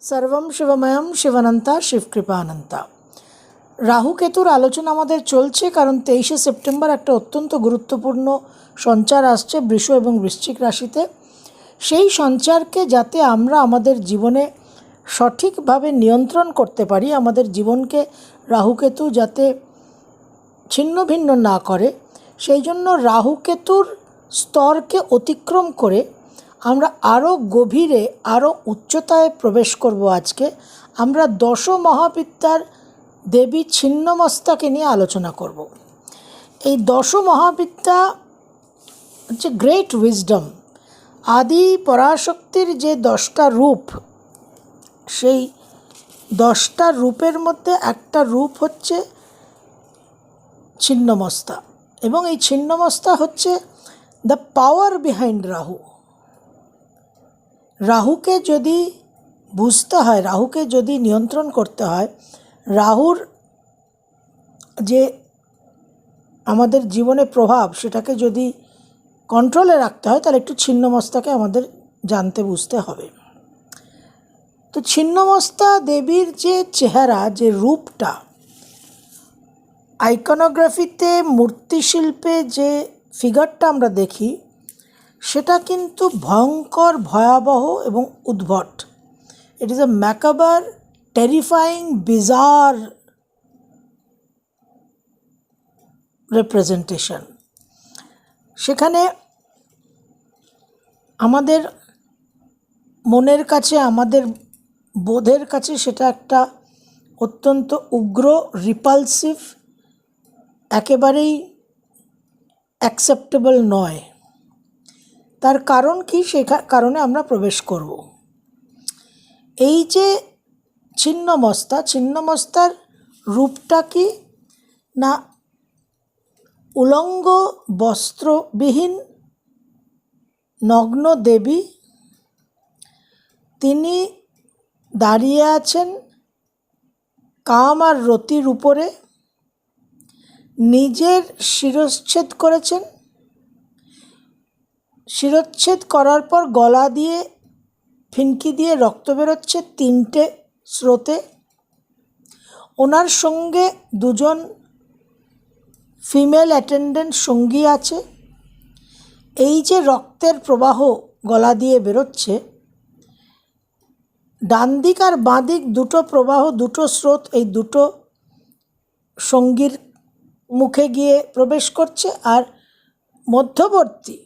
सर्वं शिवमयम शिवनंता शिवकृपानंता। রাহু কেতুর আলোচনা আমাদের চলছে, কারণ 23শে সেপ্টেম্বর একটা অত্যন্ত গুরুত্বপূর্ণ সঞ্চার আসছে বৃষ এবং বৃশ্চিক রাশিতে। সেই সঞ্চারকে যাতে আমরা আমাদের জীবনে সঠিকভাবে নিয়ন্ত্রণ করতে পারি, আমাদের জীবনকে রাহুকেতু যাতে ছিন্ন ভিন্ন না করে, সেই জন্য রাহুকেতুর স্তরকে অতিক্রম করে আমরা আরও গভীরে, আরও উচ্চতায় প্রবেশ করব। আজকে আমরা দশ মহাবিদ্যার দেবী ছিন্নমস্তাকে নিয়ে আলোচনা করব। এই দশ মহাবিদ্যা হচ্ছে গ্রেট উইজডম। আদি পরাশক্তির যে 10টা রূপ, সেই 10টা রূপের মধ্যে একটা রূপ হচ্ছে ছিন্নমস্তা, এবং এই ছিন্নমস্তা হচ্ছে দ্য পাওয়ার বিহাইন্ড রাহু। রাহুকে যদি বুঝতে হয়, রাহুকে যদি নিয়ন্ত্রণ করতে হয়, রাহুর যে আমাদের জীবনে প্রভাব সেটাকে যদি কন্ট্রোলে রাখতে হয়, তাহলে একটু ছিন্নমস্তাকে আমাদের জানতে বুঝতে হবে। তো ছিন্নমস্তা দেবীর যে চেহারা, যে রূপটা, আইকনোগ্রাফিতে মূর্তিশিল্পে যে ফিগারটা আমরা দেখি, সেটা কিন্তু ভয়ঙ্কর, ভয়াবহ এবং উদ্ভট। It is a macabre, terrifying, bizarre representation. সেখানে আমাদের মনের কাছে, আমাদের বোধের কাছে সেটা একটা অত্যন্ত উগ্র, রিপালসিভ, একেবারেই অ্যাকসেপ্টেবল নয়। তার কারণ কি, সে কারণে আমরা প্রবেশ করব। এই যে ছিন্নমস্তা, ছিন্নমস্তার রূপটা কি না, উলঙ্গ বস্ত্রবিহীন নগ্ন দেবী। তিনি দাঁড়িয়ে আছেন কাম আর রতির উপরে, নিজের শিরচ্ছেদ করেছেন। শিরচ্ছেদ করার পর গলা দিয়ে, ফিনকি দিয়ে রক্ত বেরোচ্ছে 3টে স্রোতে। ওনার সঙ্গে 2জন ফিমেল অ্যাটেন্ডেন্ট সঙ্গী আছে। এই যে রক্তের প্রবাহ গলা দিয়ে বেরোচ্ছে, ডান দিক আর বাঁ দিক দুটো প্রবাহ, দুটো স্রোত এই দুটো সঙ্গীর মুখে গিয়ে প্রবেশ করছে। আর মধ্যবর্তী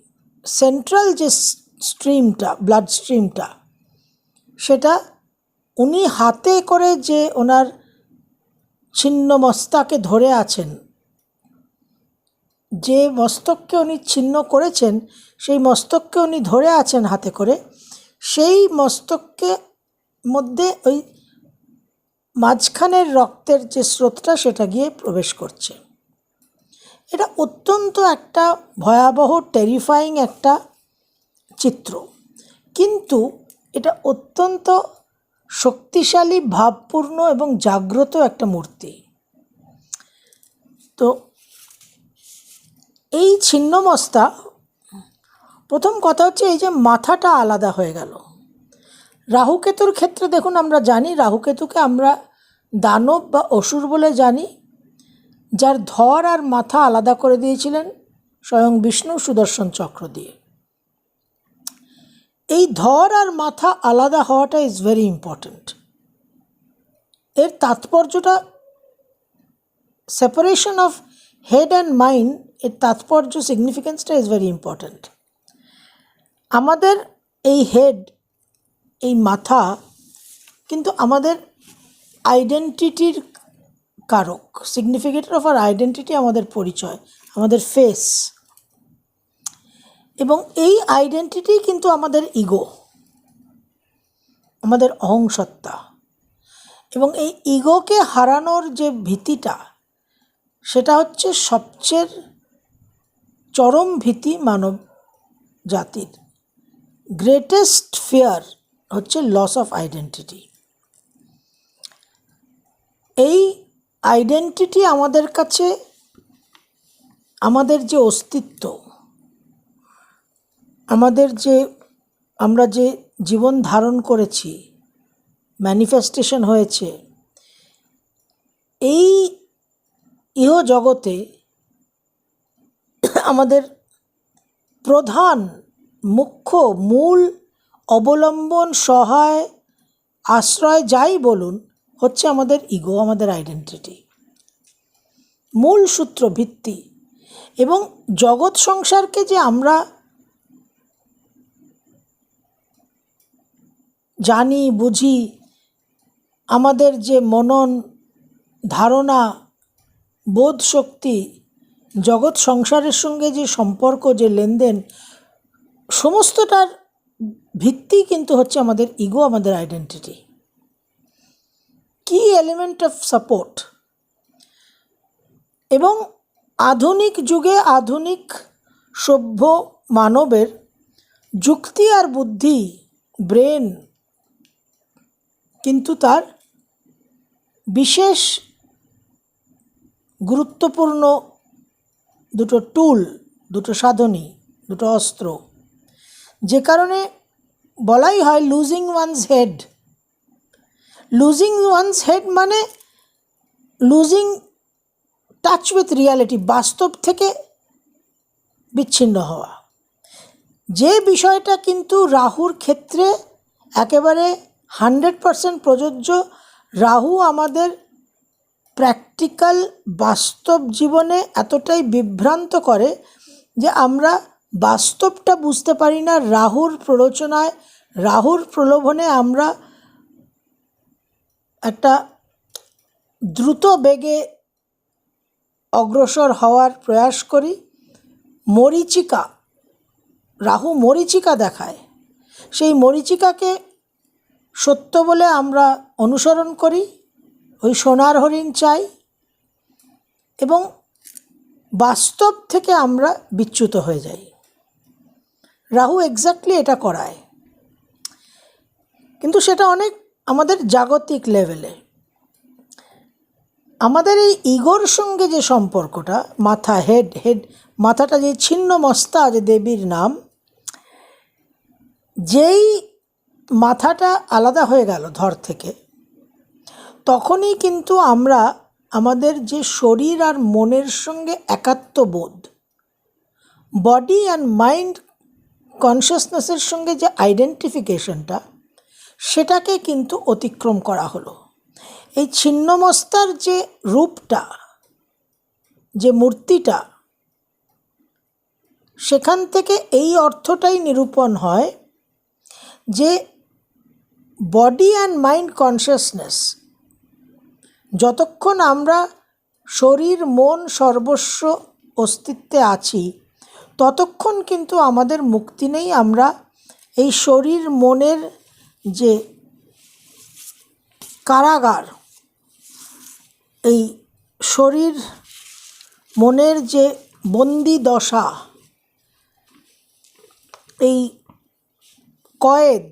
সেন্ট্রাল যে স্ট্রিমটা, ব্লাড স্ট্রিমটা, সেটা উনি হাতে করে যে ওনার ছিন্নমস্তাকে ধরে আছেন, যে মস্তককে উনি ছিন্ন করেছেন, সেই মস্তককে উনি ধরে আছেন হাতে করে। সেই মস্তককে মধ্যে ওই মাঝখানের রক্তের যে স্রোতটা, সেটা গিয়ে প্রবেশ করছে। এটা অত্যন্ত একটা ভয়াবহ, টেরিফাইং একটা চিত্র, কিন্তু এটা অত্যন্ত শক্তিশালী, ভাবপূর্ণ এবং জাগ্রত একটা মূর্তি। তো এই ছিন্নমস্তা, প্রথম কথা হচ্ছে এই যে মাথাটা আলাদা হয়ে গেল। রাহুকেতুর ক্ষেত্রে দেখুন, আমরা জানি রাহুকেতুকে আমরা দানব বা অসুর বলে জানি, যার ধর আর মাথা আলাদা করে দিয়েছিলেন স্বয়ং বিষ্ণু সুদর্শন চক্র দিয়ে। এই ধর আর মাথা আলাদা হওয়াটা ইজ ভেরি ইম্পর্ট্যান্ট। এর তাৎপর্যটা, separation of head and mind, এর তাৎপর্য, সিগনিফিকেন্সটা ইজ ভেরি ইম্পর্ট্যান্ট। আমাদের এই হেড, এই মাথা কিন্তু আমাদের আইডেন্টিটির কারক, সিগনিফিকেটর অফ আর আইডেন্টিটি, আমাদের পরিচয়, আমাদের ফেস। এবং এই আইডেন্টিটি কিন্তু আমাদের ইগো, আমাদের অহংসত্তা। এবং এই ইগোকে হারানোর যে ভীতিটা, সেটা হচ্ছে সবচেয়ে চরম ভীতি মানব জাতির। গ্রেটেস্ট ফিয়ার হচ্ছে লস অফ আইডেন্টিটি। এই আইডেন্টিটি আমাদের কাছে, আমাদের যে অস্তিত্ব, আমাদের যে, আমরা যে জীবন ধারণ করেছি, ম্যানিফেস্টেশন হয়েছে, এই ইহ জগতে আমাদের প্রধান মুখ্য মূল অবলম্বন, সহায়, আশ্রয় যাই বলুন, হচ্ছে আমাদের ইগো, আমাদের আইডেন্টিটি, মূল সূত্র, ভিত্তি। এবং জগৎ সংসারকে যে আমরা জানি, বুঝি, আমাদের যে মনন, ধারণা, বোধ শক্তি, জগৎ সংসারের সঙ্গে যে সম্পর্ক, যে লেনদেন, সমস্তটার ভিত্তি কিন্তু হচ্ছে আমাদের ইগো, আমাদের আইডেন্টিটি। কি এলিমেন্ট অফ সাপোর্ট। এবং আধুনিক যুগে আধুনিক সভ্য মানবের যুক্তি আর বুদ্ধি, ব্রেন কিন্তু তার বিশেষ গুরুত্বপূর্ণ দুটো টুল, দুটো সাধনী, দুটো অস্ত্র, যে কারণে বলাই হয় losing one's head. Losing one's head মানে লুজিং টাচ উইথ রিয়ালিটি, বাস্তব থেকে বিচ্ছিন্ন হওয়া। যে বিষয়টা কিন্তু রাহুর ক্ষেত্রে একেবারে 100% প্রযোজ্য। রাহু আমাদের প্র্যাকটিক্যাল বাস্তব জীবনে এতটাই বিভ্রান্ত করে যে আমরা বাস্তবটা বুঝতে পারি না। রাহুর প্ররোচনায়, রাহুর প্রলোভনে আমরা একটা দ্রুত বেগে অগ্রসর হওয়ার প্রয়াস করি। মরীচিকা, রাহু মরীচিকা দেখায়, সেই মরীচিকাকে সত্য বলে আমরা অনুসরণ করি, ওই সোনার হরিণ চাই, এবং বাস্তব থেকে আমরা বিচ্যুত হয়ে যাই। রাহু এক্স্যাক্টলি এটা করায়, কিন্তু সেটা অনেক আমাদের জাগতিক লেভেলে। আমাদের এই ইগোর সঙ্গে যে সম্পর্কটা, মাথা, হেড, মাথাটা যে ছিন্নমস্তা, যে দেবীর নাম, যেই মাথাটা আলাদা হয়ে গেল ধর থেকে, তখনই কিন্তু আমরা আমাদের যে শরীর আর মনের সঙ্গে একাত্মবোধ, বডি অ্যান্ড মাইন্ড কনসিয়াসনেসের সঙ্গে যে আইডেন্টিফিকেশনটা, সেটাকে কিন্তু অতিক্রম করা হলো। এই ছিন্নমস্তার যে রূপটা, যে মূর্তিটা, সেখান থেকে এই অর্থটাই নিরূপণ হয় যে বডি অ্যান্ড মাইন্ড কনসিয়াসনেস, যতক্ষণ আমরা শরীর মন সর্বস্ব অস্তিত্বে আছি, ততক্ষণ কিন্তু আমাদের মুক্তি নেই। আমরা এই শরীর মনের যে কারাগার, এই শরীর মনের যে বন্দি দশা, এই কয়েদ,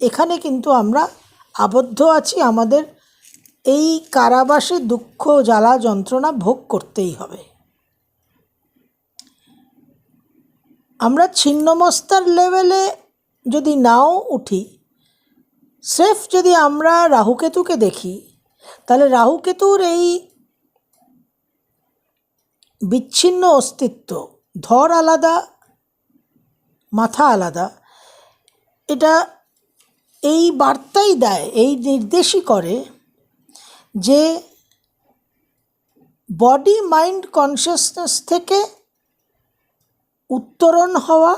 এখানে কিন্তু আমরা আবদ্ধ আছি। আমাদের এই কারাবাসে দুঃখ, জ্বালা, যন্ত্রণা ভোগ করতেই হবে। আমরা ছিন্নমস্তার লেভেলে যদি নাও উঠি, স্রেফ যদি আমরা রাহুকেতুকে দেখি, তাহলে রাহুকেতুর এই বিচ্ছিন্ন অস্তিত্ব, ধর আলাদা, মাথা আলাদা, এটা এই বার্তাই দেয়, এই নির্দেশই করে যে বডি মাইন্ড কনসিয়াসনেস থেকে উত্তরণ হওয়া,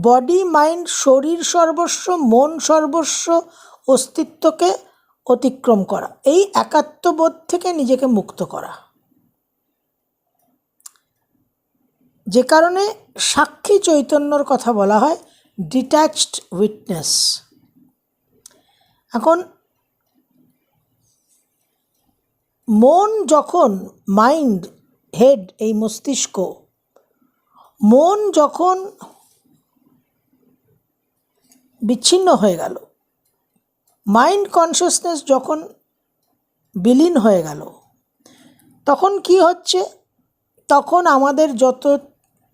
বডি মাইন্ড শরীর সর্বস্ব মন সর্বস্ব অস্তিত্বকে অতিক্রম করা, এই একাত্মবোধ থেকে নিজেকে মুক্ত করা। যে কারণে সাক্ষী চৈতন্যর কথা বলা হয় ডিট্যাচড উইটনেস। এখন মন যখন, মাইন্ড, হেড, এই মস্তিষ্ক, মন যখন বিচ্ছিন্ন হয়ে গেল, মাইন্ড কনসিয়াসনেস যখন বিলীন হয়ে গেল, তখন কি হচ্ছে? তখন আমাদের যত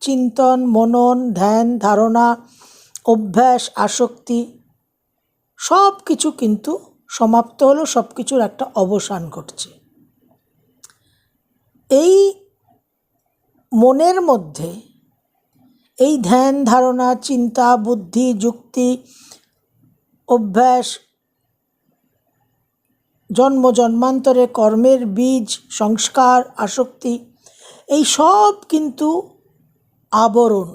চিন্তন, মনন, ধ্যান, ধারণা, অভ্যাস, আসক্তি, সব কিছু কিন্তু সমাপ্ত হলো, সব কিছুর একটা অবসান ঘটছে। এই মনের মধ্যে এই ধ্যান ধারণা, চিন্তা, বুদ্ধি, যুক্তি, অভ্যাস, জন্ম জন্মান্তরে কর্মের বীজ, সংস্কার, আসক্তি, এই সব কিন্তু আবরণ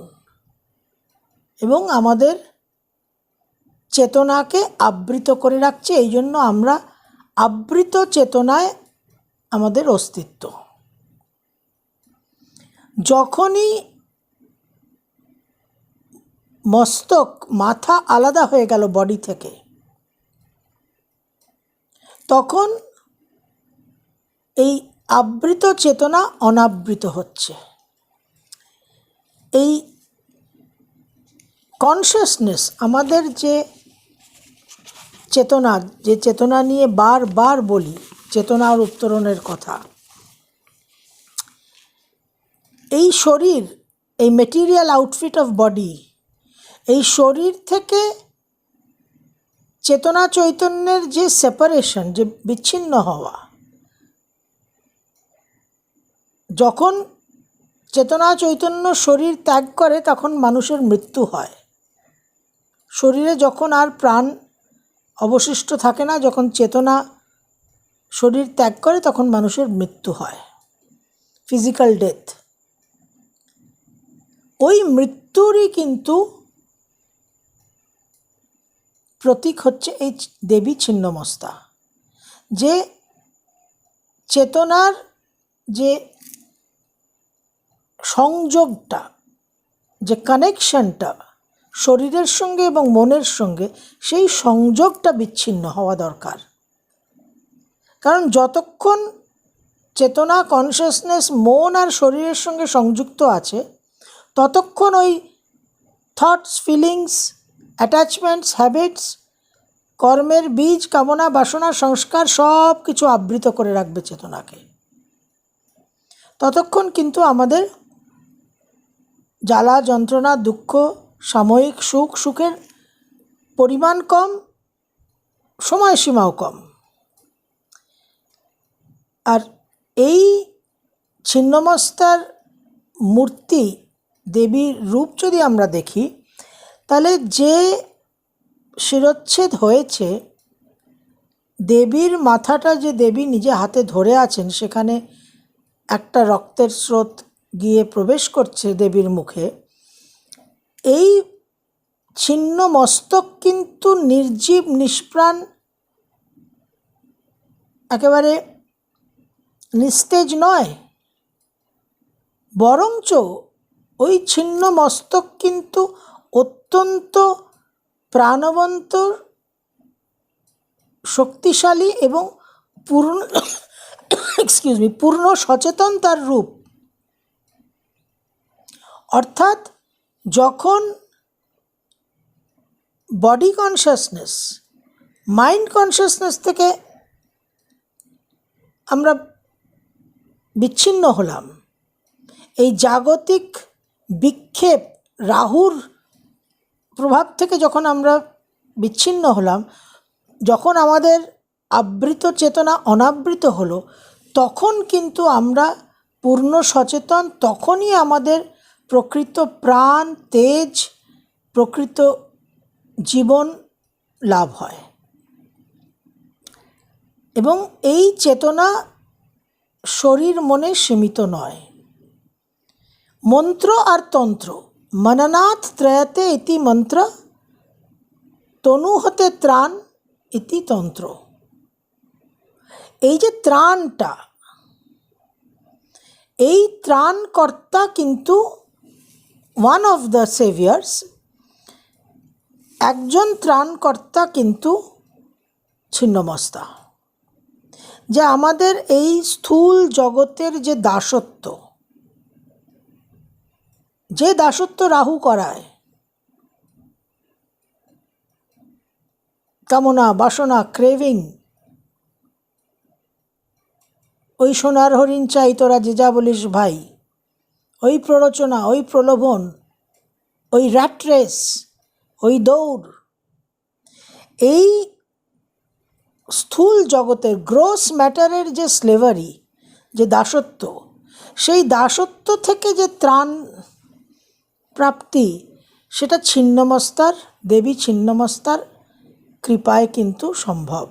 এবং আমাদের চেতনাকে আবৃত করে রাখছে। এই জন্য আমরা আবৃত চেতনায় আমাদের অস্তিত্ব। যখনই মস্তক, মাথা আলাদা হয়ে গেল বডি থেকে, তখন এই আবৃত চেতনা অনাবৃত হচ্ছে। এই কনসিয়াসনেস, আমাদের যে চেতনা নিয়ে বারবার বলি, চেতনার উত্তরণের কথা, এই শরীর, এই মেটেরিয়াল আউটফিট অফ বডি, এই শরীর থেকে চেতনা চৈতন্যের যে সেপারেশন, যে বিচ্ছিন্ন হওয়া, যখন চেতনা চৈতন্য শরীর ত্যাগ করে তখন মানুষের মৃত্যু হয়। শরীরে যখন আর প্রাণ অবশিষ্ট থাকে না, যখন চেতনা শরীর ত্যাগ করে তখন মানুষের মৃত্যু হয়, ফিজিক্যাল ডেথ। ওই মৃত্যুরই কিন্তু প্রতীক হচ্ছে এই দেবী ছিন্নমস্তা। যে চেতনার যে সংযোগটা, যে কানেকশনটা শরীরের সঙ্গে এবং মনের সঙ্গে, সেই সংযোগটা বিচ্ছিন্ন হওয়া দরকার। কারণ যতক্ষণ চেতনা, কনসিয়াসনেস মন আর শরীরের সঙ্গে সংযুক্ত আছে, ততক্ষণ ওই থটস, ফিলিংস, অ্যাটাচমেন্টস, হ্যাবিটস, কর্মের বীজ, কামনা, বাসনা, সংস্কার সব কিছু আবৃত করে রাখবে চেতনাকে। ততক্ষণ কিন্তু আমাদের জ্বালা, যন্ত্রণা, দুঃখ, সাময়িক সুখ, সুখের পরিমাণ কম, সময়সীমাও কম। আর এই ছিন্নমস্তার মূর্তি, দেবীর রূপ যদি আমরা দেখি, তাহলে যে শিরচ্ছেদ হয়েছে, দেবীর মাথাটা যে দেবী নিজে হাতে ধরে আছেন, সেখানে একটা রক্তের স্রোত গিয়ে প্রবেশ করছে দেবীর মুখে। এই ছিন্ন মস্তক কিন্তু নির্জীব, নিষ্প্রাণ, একেবারে নিস্তেজ নয়, বরঞ্চ ওই ছিন্ন মস্তক কিন্তু অত্যন্ত প্রাণবন্ত, শক্তিশালী এবং পূর্ণ সচেতন তার রূপ। অর্থাৎ যখন বডি কনসিয়াসনেস, মাইন্ড কনসিয়াসনেস থেকে আমরা বিচ্ছিন্ন হলাম, এই জাগতিক বিক্ষেপ, রাহুর প্রভাব থেকে যখন আমরা বিচ্ছিন্ন হলাম, যখন আমাদের আবৃত চেতনা অনাবৃত হলো, তখন কিন্তু আমরা পূর্ণ সচেতন, তখনই আমাদের প্রকৃত প্রাণ, তেজ, প্রকৃত জীবন লাভ হয়। এবং এই চেতনা শরীর মনে সীমিত নয়। মন্ত্র আর তন্ত্র, মননাথ ত্রয়তে ইতি মন্ত্র, তনু হতে ত্রাণ ইতি তন্ত্র। এই যে ত্রাণটা, এই ত্রাণকর্তা কিন্তু ওয়ান অফ দ্য সেভিয়ার্স, একজন ত্রাণকর্তা কিন্তু ছিন্নমস্তা, যে আমাদের এই স্থূল জগতের যে দাসত্ব, যে দাসত্ব রাহু করায়, কামনা, বাসনা, ক্রেভিং, ওই সোনার হরিণ চাই তোরা যে যা বলিস ভাই, ওই প্ররোচনা, ওই প্রলোভন, ওই র্যাট রেস, ওই দৌড়, এই স্থূল জগতের গ্রোস ম্যাটারের যে স্লেভারি, যে দাসত্ব, সেই দাসত্ব থেকে যে ত্রাণ প্রাপ্তি, সেটা ছিন্নমস্তার, দেবী ছিন্নমস্তার কৃপায় কিন্তু সম্ভব।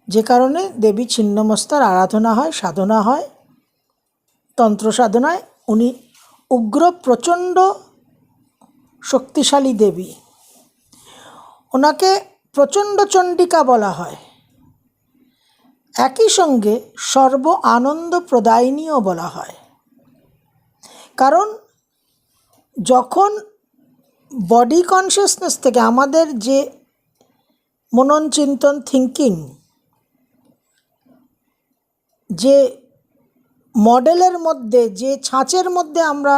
যে কারণে দেবী ছিন্নমস্তার আরাধনা হয়, সাধনা হয়। তন্ত্র সাধনায় উনি উগ্র প্রচণ্ড শক্তিশালী দেবী। ওনাকে প্রচণ্ড চণ্ডিকা বলা হয়। একই সঙ্গে সর্ব আনন্দ প্রদায়িনীও বলা হয়। কারণ যখন বডি কনসিয়াসনেস থেকে আমাদের যে মনন চিন্তন থিঙ্কিং, যে মডেলের মধ্যে, যে ছাঁচের মধ্যে আমরা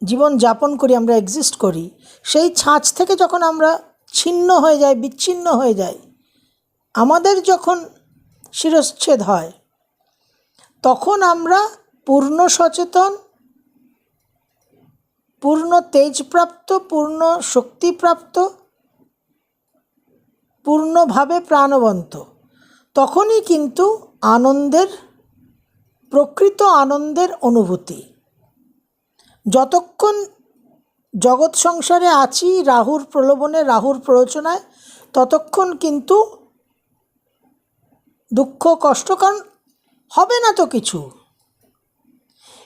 জীবন যাপন করি, আমরা এক্সিস্ট করি, সেই ছাঁচ থেকে যখন আমরা ছিন্ন হয়ে যাই, বিচ্ছিন্ন হয়ে যাই, আমাদের যখন শিরশ্ছেদ হয়, তখন আমরা পূর্ণ সচেতন, পূর্ণ তেজপ্রাপ্ত, পূর্ণ শক্তিপ্রাপ্ত, পূর্ণভাবে প্রাণবন্ত। তখনই কিন্তু আনন্দের, প্রকৃত আনন্দের অনুভূতি। যতক্ষণ জগৎ সংসারে আছি রাহুর প্রলোভনে, রাহুর প্ররোচনায়, ততক্ষণ কিন্তু দুঃখ কষ্ট, কারণ হবে না তো কিছু।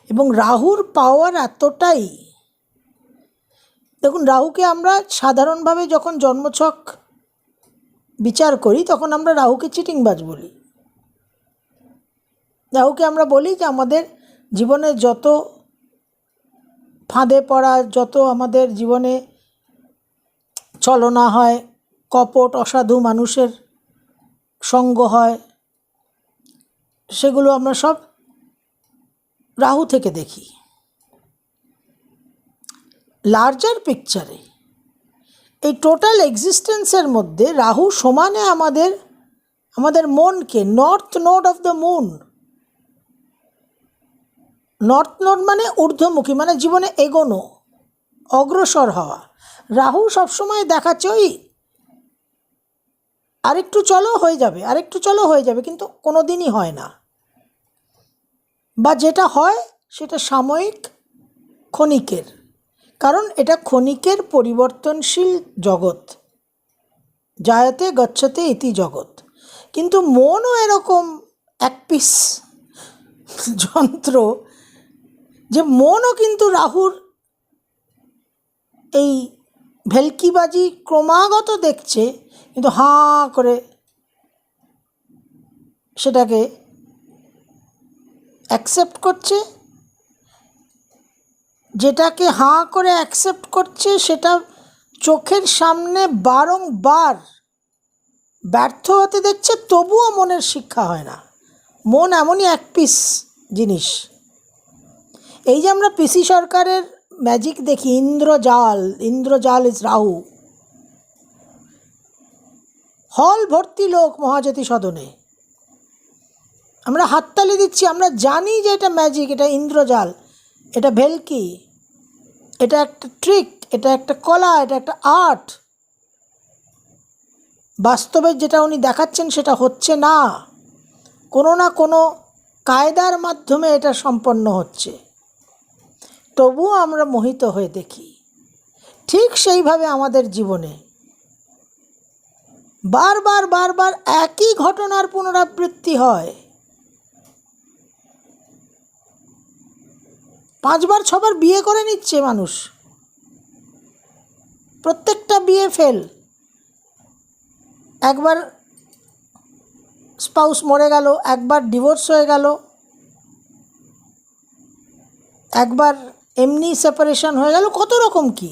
এবং রাহুর পাওয়ার এতটাই, দেখুন রাহুকে আমরা সাধারণভাবে যখন জন্মছক বিচার করি তখন আমরা রাহুকে চিটিংবাজ বলি। রাহুকে আমরা বলি যে আমাদের জীবনে যত ফাঁদে পড়া, যত আমাদের জীবনে ছলনা হয়, কপট অসাধু মানুষের সঙ্গ হয়, সেগুলো আমরা সব রাহু থেকে দেখি। লার্জার পিকচারে এই টোটাল এক্সিস্টেন্সের মধ্যে রাহু সমানে আমাদের মনকে, north node of the moon, north node মানে ঊর্ধ্বমুখী, মানে জীবনে এগোনো, অগ্রসর হওয়া। রাহু সবসময় দেখাচ্ছে ওই আরেকটু চলো হয়ে যাবে, আরেকটু চলো হয়ে যাবে, কিন্তু কোনো দিনই হয় না। বা যেটা হয় সেটা সাময়িক, ক্ষণিকের। কারণ এটা ক্ষণিকের পরিবর্তনশীল জগৎ, জায়তে গচ্ছতে ইতি জগৎ। কিন্তু মনও এরকম এক পিস যন্ত্র, যে মনও কিন্তু রাহুর এই ভেলকিবাজি ক্রমাগত দেখছে, কিন্তু হাঁ করে সেটাকে অ্যাকসেপ্ট করছে। যেটাকে হাঁ করে অ্যাকসেপ্ট করছে সেটা চোখের সামনে বারংবার ব্যর্থ হতে দেখছে, তবুও মনের শিক্ষা হয় না। মন এমনই এক পিস জিনিস। এই যে আমরা পিসি সরকারের ম্যাজিক দেখি, ইন্দ্রজাল ইজ রাহু, হল ভর্তি লোক মহাজ্যোতি সদনে, আমরা হাততালি দিচ্ছি, আমরা জানি যে এটা ম্যাজিক, এটা ইন্দ্রজাল, এটা ভেলকি, এটা একটা ট্রিক, এটা একটা কলা, এটা একটা আর্ট। বাস্তবে যেটা উনি দেখাচ্ছেন সেটা হচ্ছে না, কোনো না কোনো কায়দার মাধ্যমে এটা সম্পন্ন হচ্ছে, তবুও আমরা মোহিত হয়ে দেখি। ঠিক সেইভাবে আমাদের জীবনে বারবার বারবার একই ঘটনার পুনরাবৃত্তি হয়। 5বার 6বার বিয়ে করে নিচ্ছে মানুষ, প্রত্যেকটা বিয়ে ফেল। একবার স্পাউস মরে গেল, একবার ডিভোর্স হয়ে গেল, একবার এমনি সেপারেশন হয়ে গেল, কত রকম কি।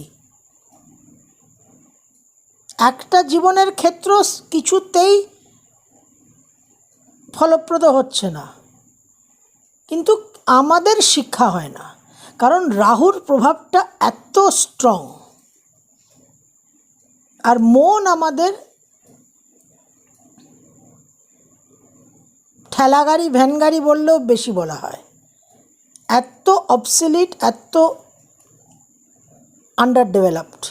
একটা জীবনের ক্ষেত্র কিছুতেই ফলপ্রদ হচ্ছে না, কিন্তু আমাদের শিক্ষা হয় না, কারণ রাহুর প্রভাবটা এত স্ট্রং। আর মন আমাদের ঠেলাগাড়ি, ভ্যানগাড়ি বললেও বেশি বলা হয়, এত অবসলিট, এত আন্ডার ডেভেলপড।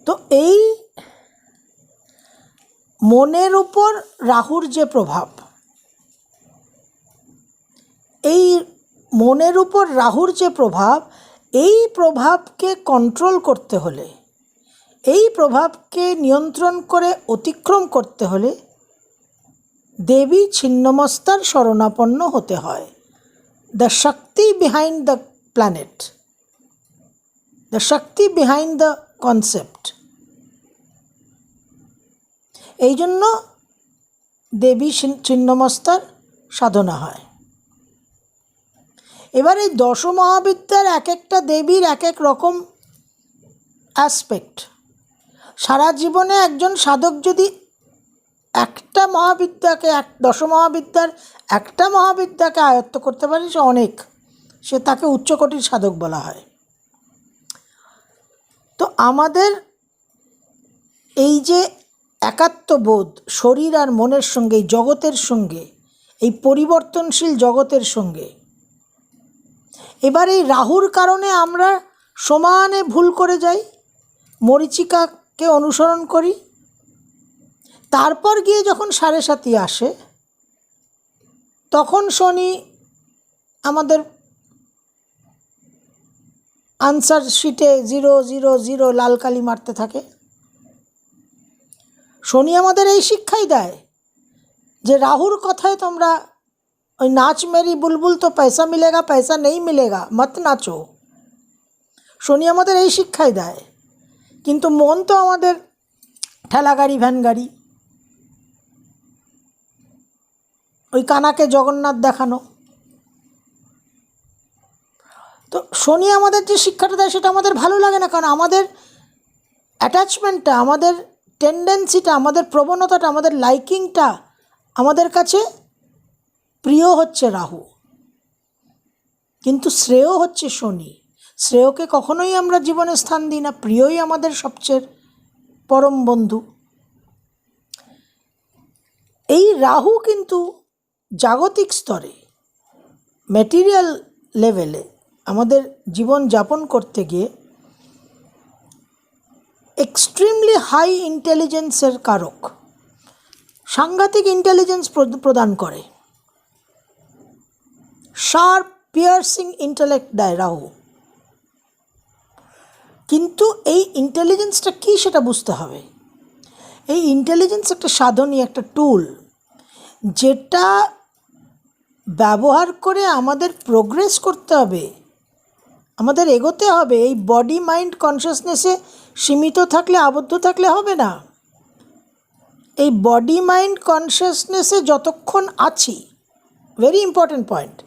তো এই মনের উপর রাহুর যে প্রভাব, এই মনের উপর রাহুর যে প্রভাব, এই প্রভাবকে কন্ট্রোল করতে হলে, এই প্রভাবকে নিয়ন্ত্রণ করে অতিক্রম করতে হলে দেবী ছিন্নমস্তার শরণাপন্ন হতে হয়। The Shakti behind the planet, the Shakti behind the concept. এই জন্য দেবী ছিন্নমস্তার সাধনা হয়। এবার এই দশ মহাবিদ্যার এক একটা দেবীর এক এক রকম অ্যাসপেক্ট। সারা জীবনে একজন সাধক যদি একটা মহাবিদ্যাকে, দশ মহাবিদ্যার একটা মহাবিদ্যাকে আয়ত্ত করতে পারে, সে অনেক, সে তাকে উচ্চকোটির সাধক বলা হয়। তো আমাদের এই যে একাত্মবোধ শরীর আর মনের সঙ্গে, এই জগতের সঙ্গে, এই পরিবর্তনশীল জগতের সঙ্গে, এবার এই রাহুর কারণে আমরা সমানে ভুল করে যাই, মরীচিকাকে অনুসরণ করি। তারপর গিয়ে যখন 7.5 আসে, তখন শনি আমাদের আনসার শিটে 000 লাল কালি মারতে থাকে। শনি আমাদের এই শিক্ষাই দেয় যে রাহুর কথায় তোমরা ওই নাচ মেরি বুলবুল তো পয়সা মিলেগা পয়সা নেই মিলেগা মত নাচো। শনি আমাদের এই শিক্ষাই দেয়, কিন্তু মন তো আমাদের ঠেলা গাড়ি, ভ্যান গাড়ি, ওই কানাকে জগন্নাথ দেখানো। তো শনি আমাদের যে শিক্ষাটা দেয় সেটা আমাদের ভালো লাগে না, কারণ আমাদের অ্যাটাচমেন্টটা, আমাদের টেন্ডেন্সিটা, আমাদের প্রবণতাটা, আমাদের লাইকিংটা, আমাদের কাছে প্রিয় হচ্ছে রাহু, কিন্তু শ্রেয় হচ্ছে শনি। শ্রেয়কে কখনোই আমরা জীবনে স্থান দিই না, প্রিয়ই আমাদের সবচেয়ে পরম বন্ধু। এই রাহু কিন্তু জাগতিক স্তরে, ম্যাটেরিয়াল লেভেলে আমাদের জীবন যাপন করতে গিয়ে এক্সট্রিমলি হাই ইন্টেলিজেন্সের কারক, সাংঘাতিক ইন্টেলিজেন্স প্রদান করে, শার্প পিয়ার্সিং ইন্টেলেক্ট দেয় রাহু। কিন্তু এই ইন্টেলিজেন্সটা কী সেটা বুঝতে হবে। এই ইন্টেলিজেন্স একটা সাধনী, একটা টুল, যেটা ব্যবহার করে আমাদের প্রোগ্রেস করতে হবে, আমাদের এগোতে হবে। এই বডি মাইন্ড কনসিয়াসনেসে সীমিত থাকলে, আবদ্ধ থাকলে হবে না। এই বডি মাইন্ড কনসিয়াসনেসে যতক্ষণ আছি, ভেরি ইম্পর্ট্যান্ট পয়েন্ট,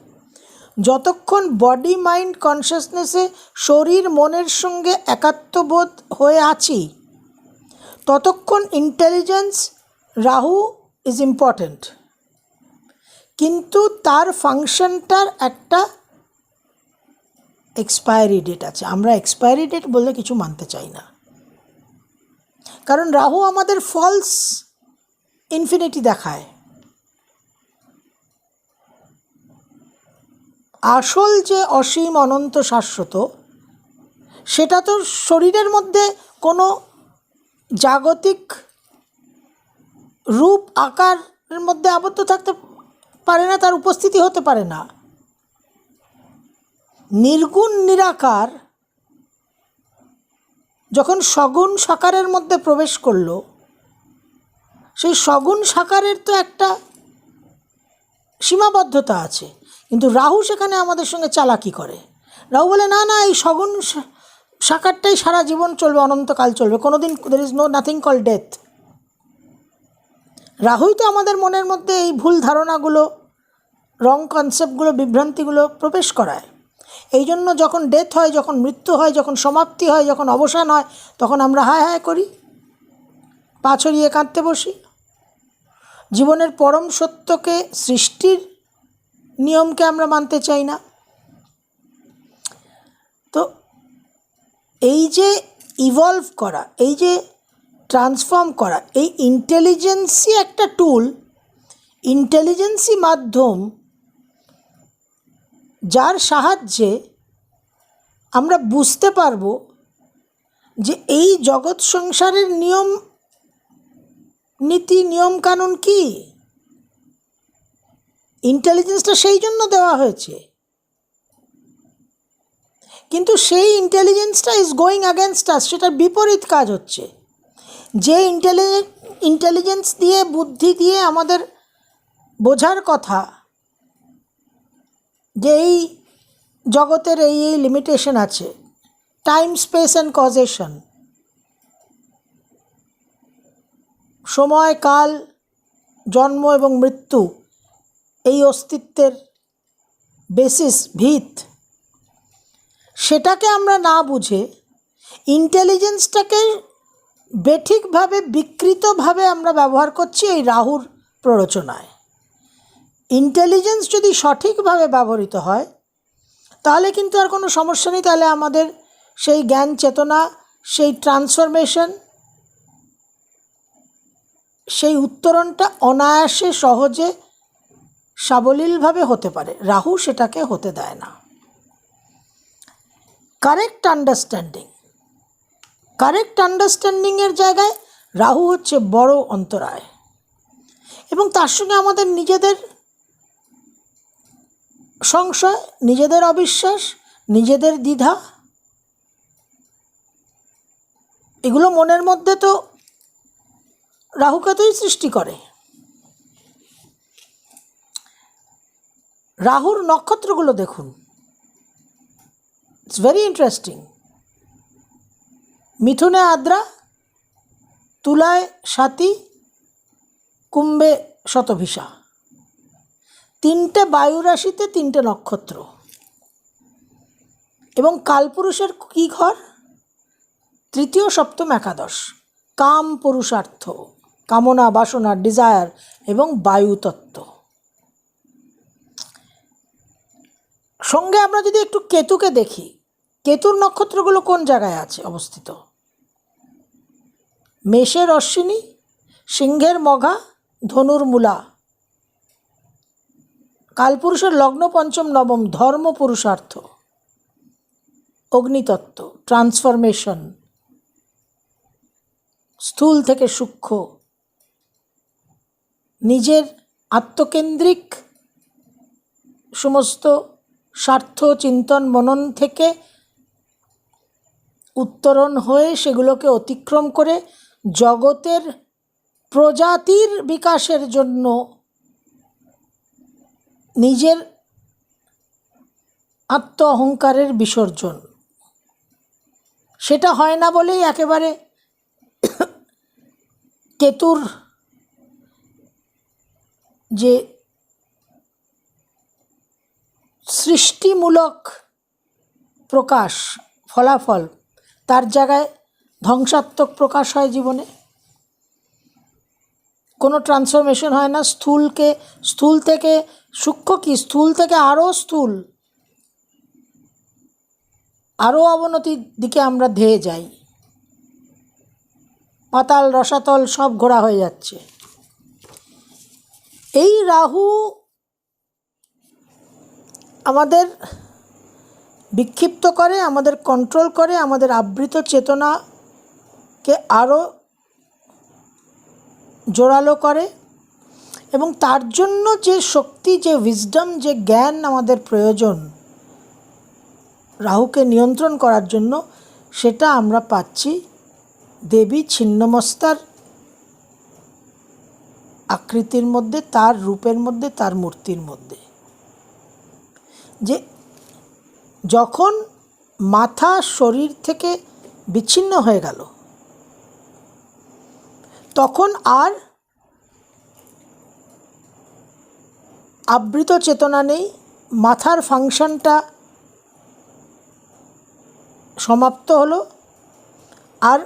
যতক্ষণ বডি মাইন্ড কনসিয়াসনেসে শরীর মনের সঙ্গে একাত্মবোধ হয়ে আছি, ততক্ষণ ইন্টেলিজেন্স রাহু ইজ ইম্পর্ট্যান্ট। কিন্তু তার ফাংশনটার একটা এক্সপায়ারি ডেট আছে। আমরা এক্সপায়ারি ডেট বললে কিছু মানতে চাই না, কারণ রাহু আমাদের ফলস ইনফিনিটি দেখায়। আসল যে অসীম অনন্ত শাশ্বত, সেটা তো শরীরের মধ্যে কোনো জাগতিক রূপ আকারের মধ্যে আবদ্ধ থাকতে পারে না, তার উপস্থিতি হতে পারে না। নির্গুণ নিরাকার যখন সগুণ সাকারের মধ্যে প্রবেশ করলো, সেই সগুণ সাকারের তো একটা সীমাবদ্ধতা আছে, কিন্তু রাহু সেখানে আমাদের সঙ্গে চালাকি করে। রাহু বলে না না, এই সগুণ সাকারটাই সারা জীবন চলবে, অনন্তকাল চলবে, কোনোদিন there is no nothing call death. রাহুই তো আমাদের মনের মধ্যে এই ভুল ধারণাগুলো, রং কনসেপ্টগুলো, বিভ্রান্তিগুলো প্রবেশ করায়। এই জন্য যখন ডেথ হয়, যখন মৃত্যু হয়, যখন সমাপ্তি হয়, যখন অবসান হয়, তখন আমরা হায় হায় করি, পা ছড়িয়ে কাঁদতে বসি। জীবনের পরম সত্যকে, সৃষ্টির নিয়মকে আমরা মানতে চাই না। তো এই যে ইভলভ করা, এই যে ট্রান্সফর্ম করা, এই ইন্টেলিজেন্সই একটা টুল, ইন্টেলিজেন্সই মাধ্যম, যার সাহায্যে আমরা বুঝতে পারবো যে এই জগৎ সংসারের নিয়ম নীতি নিয়ম কানুন কি, ইন্টেলিজেন্সটা সেই জন্য দেওয়া হয়েছে, কিন্তু সেই ইন্টেলিজেন্সটা ইজ গোয়িং অ্যাগেনস্ট আস, সেটার বিপরীত কাজ হচ্ছে। যে ইন্টেলিজেন্স দিয়ে বুদ্ধি দিয়ে আমাদের বোঝার কথা যে এই জগতের এই এই লিমিটেশন আছে, টাইম স্পেস অ্যান্ড কজেশন, সময় কাল, জন্ম এবং মৃত্যু, এই অস্তিত্বের বেসিস ভিত, সেটাকে আমরা না বুঝে ইন্টেলিজেন্সটাকে বেঠিকভাবে বিকৃতভাবে আমরা ব্যবহার করছি এই রাহুর প্ররোচনায়। ইন্টেলিজেন্স যদি সঠিকভাবে ব্যবহৃত হয় তাহলে কিন্তু আর কোনো সমস্যা নেই, তাহলে আমাদের সেই জ্ঞান চেতনা, সেই ট্রান্সফরমেশন, সেই উত্তরণটা অনায়াসে সহজে সাবলীলভাবে হতে পারে। রাহু সেটাকে হতে দেয় না। কারেক্ট আন্ডারস্ট্যান্ডিংয়ের জায়গায় রাহু হচ্ছে বড় অন্তরায়, এবং তার সঙ্গে আমাদের নিজেদের সংশয়, নিজেদের অবিশ্বাস, নিজেদের দ্বিধা, এগুলো মনের মধ্যে তো রাহুকেতুই সৃষ্টি করে। রাহুর নক্ষত্রগুলো দেখুন, ইটস ভেরি ইন্টারেস্টিং। মিথুনে আদ্রা, তুলায় স্বাতী, কুম্ভে শতভিষা, তিনটে বায়ু রাশিতে তিনটে নক্ষত্র। এবং কালপুরুষের কী ঘর? তৃতীয় সপ্তম একাদশ, কাম পুরুষার্থ, কামনা বাসনা ডিজায়ার এবং বায়ুতত্ত্ব। সঙ্গে আমরা যদি একটু কেতুকে দেখি, কেতুর নক্ষত্রগুলো কোন জায়গায় আছে অবস্থিত? মেষের অশ্বিনী, সিংহের মঘা, ধনুর মূলা। কালপুরুষের লগ্ন পঞ্চম নবম, ধর্ম পুরুষার্থ, অগ্নিতত্ত্ব, ট্রান্সফরমেশন, স্থূল থেকে সূক্ষ্ম, নিজের আত্মকেন্দ্রিক সমস্ত স্বার্থ চিন্তন মনন থেকে উত্তরণ হয়ে সেগুলোকে অতিক্রম করে জগতের প্রজাতির বিকাশের জন্য নিজের আত্ম অহংকারের বিসর্জন। সেটা হয় না বলেই একেবারে কেতুর যে সৃষ্টিমূলক প্রকাশ, ফলাফল, তার জায়গায় ধ্বংসাত্মক প্রকাশ হয় জীবনে। কোনো ট্রান্সফরমেশন হয় না। স্থূল থেকে সূক্ষ্ম, কি স্থূল থেকে আরও স্থূল, আরও অবনতির দিকে আমরা ধেয়ে যাই। পাতাল রসাতল সব ঘোরা হয়ে যাচ্ছে। এই রাহু আমাদের বিক্ষিপ্ত করে, আমাদের কন্ট্রোল করে, আমাদের আবৃত চেতনাকে আরও জোরালো করে, এবং তার জন্য যে শক্তি, যে উইজডম, যে জ্ঞান আমাদের প্রয়োজন রাহুকে নিয়ন্ত্রণ করার জন্য, সেটা আমরা পাচ্ছি দেবী ছিন্নমস্তার আকৃতির মধ্যে, তার রূপের মধ্যে, তার মূর্তির মধ্যে। যে যখন মাথা শরীর থেকে বিচ্ছিন্ন হয়ে গেল, তখন আর আবৃত চেতনা নেই, মাথার ফাংশনটা সমাপ্ত হলো, আর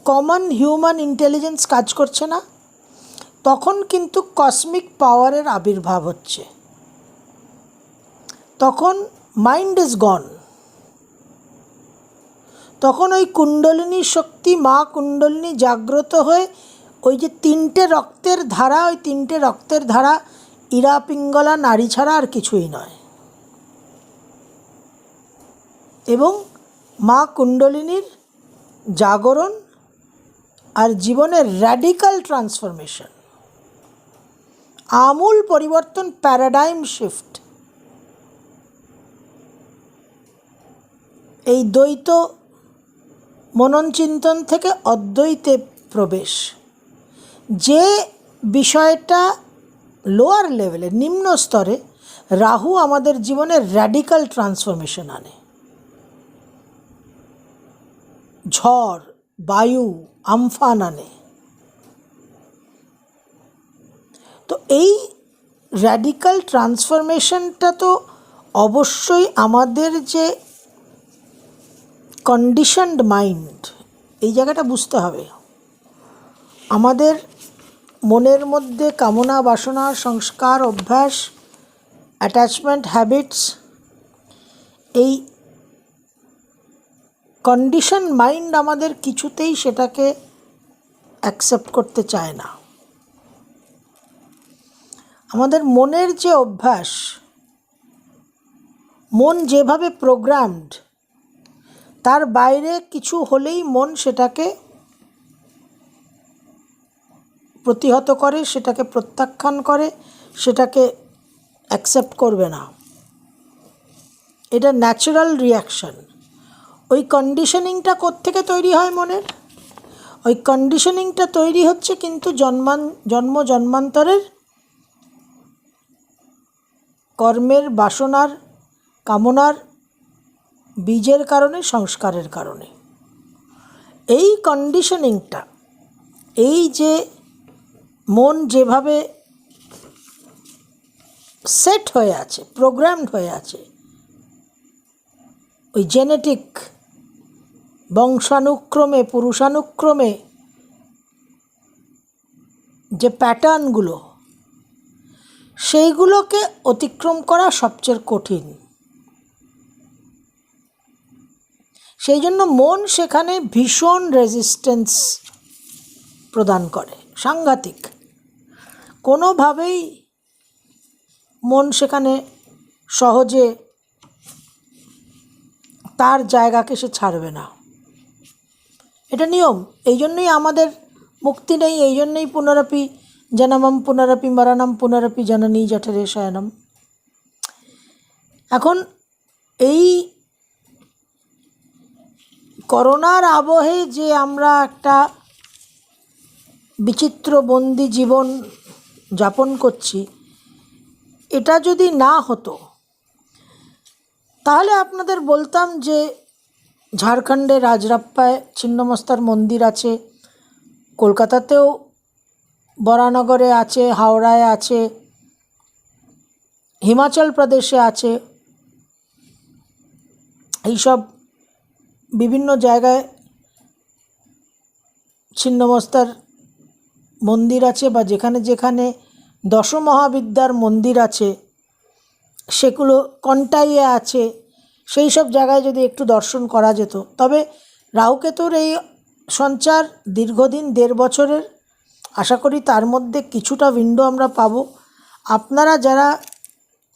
কমন হিউম্যান ইন্টেলিজেন্স কাজ করছে না। তখন কিন্তু কসমিক পাওয়ারের আবির্ভাব হচ্ছে। তখন মাইন্ড ইজ গন। তখন ওই কুণ্ডলিনী শক্তি, মা কুণ্ডলিনী জাগ্রত হয়ে ওই যে তিনটে রক্তের ধারা, ওই তিনটে রক্তের ধারা ইরা পিঙ্গলা নারী ছাড়া আর কিছুই নয়। এবং মা কুণ্ডলিনীর জাগরণ আর জীবনের র্যাডিক্যাল ট্রান্সফরমেশন, আমূল পরিবর্তন, প্যারাডাইম শিফট। এই দ্বৈত মনন চিন্তন থেকে অদ্বৈতে প্রবেশ, যে বিষয়টা লোয়ার লেভেলে, নিম্ন স্তরে রাহু আমাদের জীবনে র্যাডিক্যাল ট্রান্সফরমেশন আনে। ঝড়, বায়ু, আমফান আনে। তো এই র্যাডিক্যাল ট্রান্সফরমেশনটা তো অবশ্যই আমাদের যে কন্ডিশনড মাইন্ড, এই জায়গাটা বুঝতে হবে। আমাদের মনের মধ্যে কামনা, বাসনা, সংস্কার, অভ্যাস, অ্যাটাচমেন্ট, হ্যাবিটস, এই কন্ডিশন মাইন্ড আমাদের কিছুতেই সেটাকে অ্যাকসেপ্ট করতে চায় না। আমাদের মনের যে অভ্যাস, মন যেভাবে প্রোগ্রামড, তার বাইরে কিছু হলেই মন সেটাকে প্রতিহত করে, সেটাকে প্রত্যাখ্যান করে, সেটাকে অ্যাকসেপ্ট করবে না। এটা ন্যাচারাল রিয়াকশন। ওই কন্ডিশনিংটা কোত্থেকে তৈরি হয় মনের? ওই কন্ডিশনিংটা তৈরি হচ্ছে কিন্তু জন্ম জন্মান্তরের কর্মের, বাসনার, কামনার বীজের কারণে, সংস্কারের কারণে। এই কন্ডিশনিংটা, এই যে মন যেভাবে সেট হয়ে আছে, প্রোগ্রামড হয়ে আছে, ওই জেনেটিক বংশানুক্রমে, পুরুষানুক্রমে যে প্যাটার্নগুলো, সেইগুলোকে অতিক্রম করা সবচেয়ে কঠিন। সেই জন্য মন সেখানে ভীষণ রেজিস্ট্যান্স প্রদান করে, সাংঘাতিক। কোনোভাবেই মন সেখানে সহজে তার জায়গাকে সে ছাড়বে না। এটা নিয়ম। এই জন্যই আমাদের মুক্তি নেই, এই জন্যই পুনরপি জনমম পুনরপি মরণম পুনরপি জননী জঠরে শয়নম। এখন এই করোনার আবহে যে আমরা একটা বিচিত্র বন্দি জীবন যাপন করছি, এটা যদি না হতো তাহলে আপনাদের বলতাম যে ঝাড়খণ্ডে রাজরাপ্পায় ছিন্নমস্তার মন্দির আছে, কলকাতাতেও বরানগরে আছে, হাওড়ায় আছে, হিমাচল প্রদেশে আছে, এইসব বিভিন্ন জায়গায় ছিন্নমস্তার মন্দির আছে, বা যেখানে যেখানে দশমহাবিদ্যার মন্দির আছে, সেগুলো কন্টাইয়ে আছে, সেই সব জায়গায় যদি একটু দর্শন করা যেত। তবে রাহুকেতুর এই সঞ্চার দীর্ঘদিন, 1.5 বছরের, আশা করি তার মধ্যে কিছুটা উইন্ডো আমরা পাব। আপনারা যারা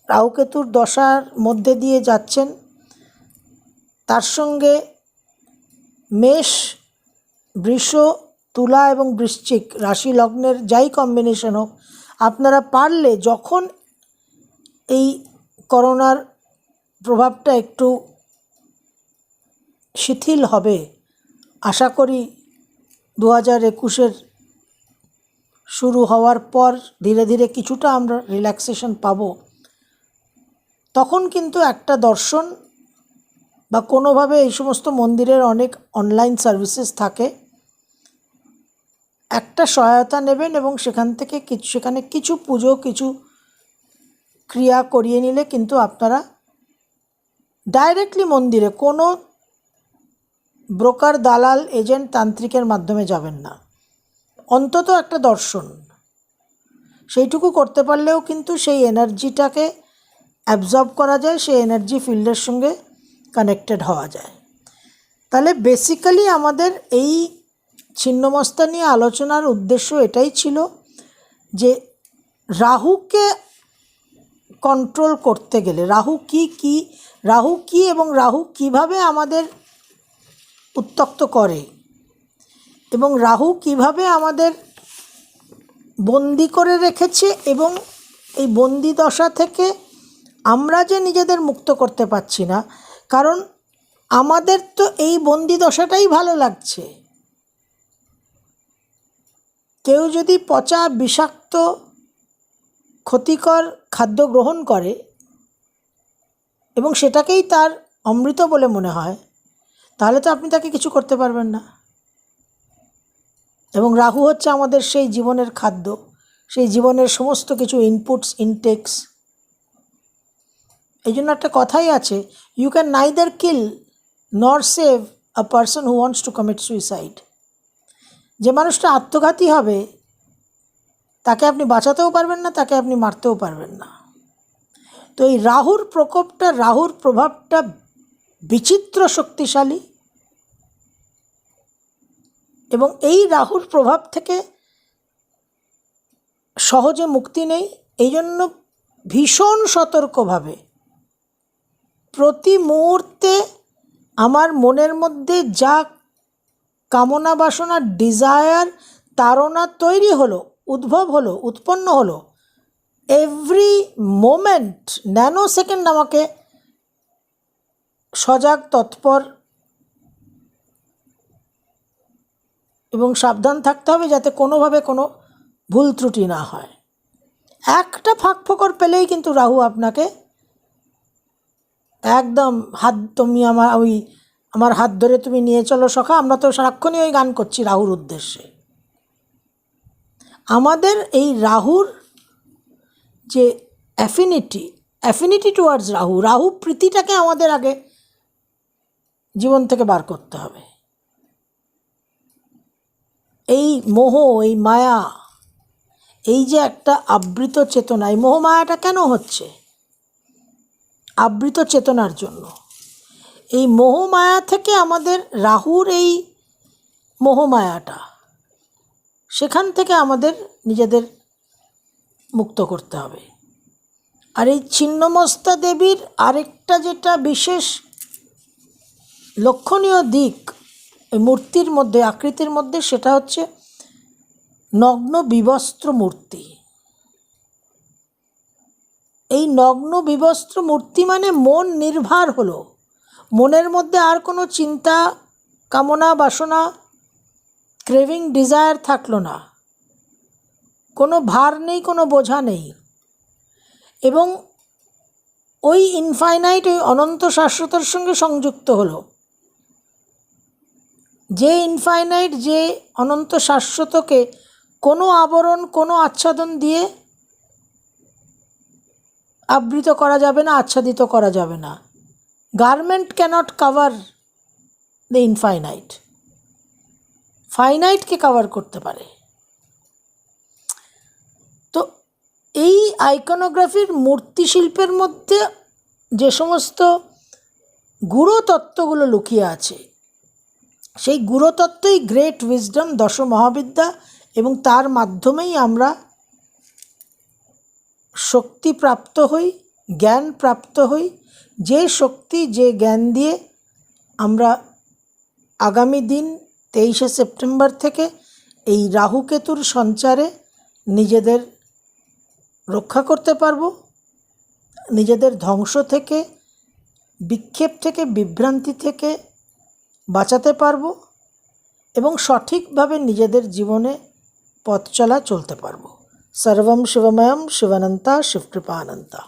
রাহুকেতুর দশার মধ্যে দিয়ে যাচ্ছেন, তার সঙ্গে মেষ, বৃষ, তুলা এবং বৃশ্চিক রাশি লগ্নের যাই কম্বিনেশন হোক, আপনারা পারলে যখন এই করোনার প্রভাবটা একটু শিথিল হবে, আশা করি 2021-এর শুরু হওয়ার পর ধীরে ধীরে কিছুটা আমরা রিল্যাক্সেশন পাব, তখন কিন্তু একটা দর্শন বা কোনোভাবে এই সমস্ত মন্দিরের অনেক অনলাইন সার্ভিসেস থাকে, একটা সহায়তা নেবেন এবং সেখান থেকে সেখানে কিছু পুজো, কিছু ক্রিয়া করিয়ে নিলে কিন্তু আপনারা ডাইরেক্টলি মন্দিরে, কোনো ব্রোকার, দালাল, এজেন্ট, তান্ত্রিকের মাধ্যমে যাবেন না। অন্তত একটা দর্শন, সেইটুকু করতে পারলেও কিন্তু সেই এনার্জিটাকে অ্যাবজর্ব করা যায়, সেই এনার্জি ফিল্ডের সঙ্গে কানেক্টেড হওয়া যায়। তাহলে বেসিক্যালি আমাদের এই ছিন্নমস্তা নিয়ে আলোচনার উদ্দেশ্য এটাই ছিল যে রাহুকে কন্ট্রোল করতে গেলে, রাহু কি এবং রাহু কিভাবে আমাদের উত্ত্যক্ত করে, এবং রাহু কিভাবে আমাদের বন্দি করে রেখেছে এবং এই বন্দি দশা থেকে আমরা যে নিজেদের মুক্ত করতে পারছি না, কারণ আমাদের তো এই বন্দি দশাটাই ভালো লাগছে। কেউ যদি পচা বিষাক্ত ক্ষতিকর খাদ্য গ্রহণ করে এবং সেটাকেই তার অমৃত বলে মনে হয়, তাহলে তো আপনি তাকে কিছু করতে পারবেন না। এবং রাহু হচ্ছে আমাদের সেই জীবনের খাদ্য, সেই জীবনের সমস্ত কিছু ইনপুটস, ইনটেক্স। এই জন্য একটা কথাই আছে, ইউ ক্যান নাইদার কিল নর save a person who wants to commit suicide. যে মানুষটা আত্মঘাতী হবে তাকে আপনি বাঁচাতেও পারবেন না, তাকে আপনি মারতেও পারবেন না। তো এই রাহুর প্রকোপটা, রাহুর প্রভাবটা বিচিত্র শক্তিশালী, এবং এই রাহুর প্রভাব থেকে সহজে মুক্তি নেই। এই জন্য ভীষণ সতর্কভাবে প্রতি মুহূর্তে আমার মনের মধ্যে যা কামনা বাসনা, ডিজায়ার, তাড়না তৈরি হলো, উদ্ভব হলো, উৎপন্ন হলো, এভরি মোমেন্ট, ন্যানো সেকেন্ড আমাকে সজাগ, তৎপর এবং সাবধান থাকতে হবে যাতে কোনোভাবে কোনো ভুল ত্রুটি না হয়। একটা ফাঁক ফোকর পেলেই কিন্তু রাহু আপনাকে একদম তুমি আমার হাত ধরে তুমি নিয়ে চলো সখা। আমরা তো সারাক্ষণই ওই গান করছি রাহুর উদ্দেশ্যে। আমাদের এই রাহুর যে অ্যাফিনিটি টুয়ার্ডস রাহু প্রীতিটাকে আমাদের আগে জীবন থেকে বার করতে হবে। এই মোহ, এই মায়া, এই যে একটা আবৃত চেতনা, এই মোহমায়াটা কেন হচ্ছে? আবৃত চেতনার জন্য। এই মোহমায়া থেকে আমাদের রাহুর এই মোহমায়াটা, সেখান থেকে আমাদের নিজেদের মুক্ত করতে হবে। আর এই ছিন্নমস্তা দেবীর আরেকটা যেটা বিশেষ লক্ষণীয় দিক এই মূর্তির মধ্যে, আকৃতির মধ্যে, সেটা হচ্ছে নগ্ন বিবস্ত্র মূর্তি। এই নগ্ন বিবস্ত্র মূর্তি মানে মন নির্ভার হলো, মনের মধ্যে আর কোনো চিন্তা, কামনা, বাসনা, ক্রেভিং, ডিজায়ার থাকলো না, কোনো ভার নেই, কোনো বোঝা নেই। এবং ওই ইনফাইনাইট, ওই অনন্ত শাশ্বতর সঙ্গে সংযুক্ত হলো। যে ইনফাইনাইট, যে অনন্ত শাশ্বতকে কোনো আবরণ, কোনো আচ্ছাদন দিয়ে আবৃত করা যাবে না, আচ্ছাদিত করা যাবে না। Garment cannot cover the infinite, ফাইনাইটকে কাভার করতে পারে। তো এই আইকনোগ্রাফির মূর্তি শিল্পের মধ্যে যে সমস্ত গূঢ় তত্ত্বগুলো লুকিয়ে আছে, সেই গূঢ়তত্ত্বই গ্রেট উইজডম, দশ মহাবিদ্যা, এবং তার মাধ্যমেই আমরা শক্তি প্রাপ্ত হই, জ্ঞান প্রাপ্ত হই। যে শক্তি, যে জ্ঞান দিয়ে আমরা আগামী দিন 23শে সেপ্টেম্বর থেকে এই রাহুকেতুর সঞ্চারে নিজেদের রক্ষা করতে পারবো, নিজেদের ধ্বংস থেকে, বিক্ষেপ থেকে, বিভ্রান্তি থেকে বাঁচাতে পারবো, এবং সঠিকভাবে নিজেদের জীবনে পথ চলা চলতে পারবো। সর্বম শিবময়ম শিবানন্তা শিবকৃপানন্তা।